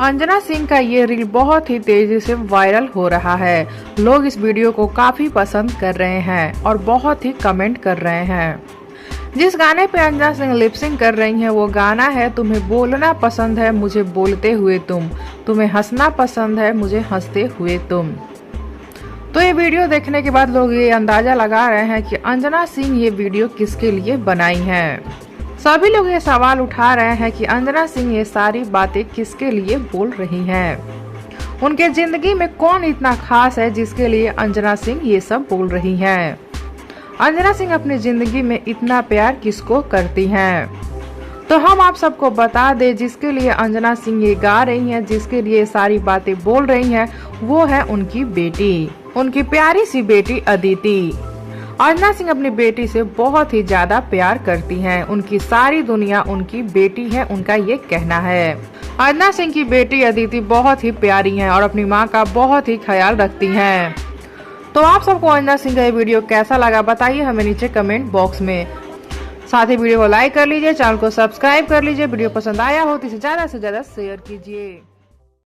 अंजना सिंह का ये रील बहुत ही तेजी से वायरल हो रहा है। लोग इस वीडियो को काफी पसंद कर रहे हैं और बहुत ही कमेंट कर रहे हैं। जिस गाने पे अंजना सिंह लिपसिंग कर रही हैं वो गाना है तुम्हें बोलना पसंद है मुझे बोलते हुए तुम, तुम्हें हंसना पसंद है मुझे हंसते हुए तुम। तो ये वीडियो देखने के बाद लोग ये अंदाजा लगा रहे हैं कि अंजना सिंह ये वीडियो किसके लिए बनाई है। सभी लोग ये सवाल उठा रहे हैं कि अंजना सिंह ये सारी बातें किसके लिए बोल रही हैं। उनके जिंदगी में कौन इतना खास है जिसके लिए अंजना सिंह ये सब बोल रही हैं। अंजना सिंह अपनी जिंदगी में इतना प्यार किसको करती हैं। तो हम आप सबको बता दें जिसके लिए अंजना सिंह ये गा रही हैं, जिसके लिए सारी बातें बोल रही हैं, वो है उनकी बेटी, उनकी प्यारी सी बेटी अदिति। अंजना सिंह अपनी बेटी से बहुत ही ज्यादा प्यार करती हैं। उनकी सारी दुनिया उनकी बेटी है, उनका ये कहना है। अंजना सिंह की बेटी अदिति बहुत ही प्यारी हैं और अपनी मां का बहुत ही ख्याल रखती हैं। तो आप सबको अंजना सिंह का ये वीडियो कैसा लगा बताइए हमें नीचे कमेंट बॉक्स में। साथ ही वीडियो को लाइक कर लीजिए, चैनल को सब्सक्राइब कर लीजिए। वीडियो पसंद आया हो तो इसे ज्यादा से ज्यादा शेयर कीजिए।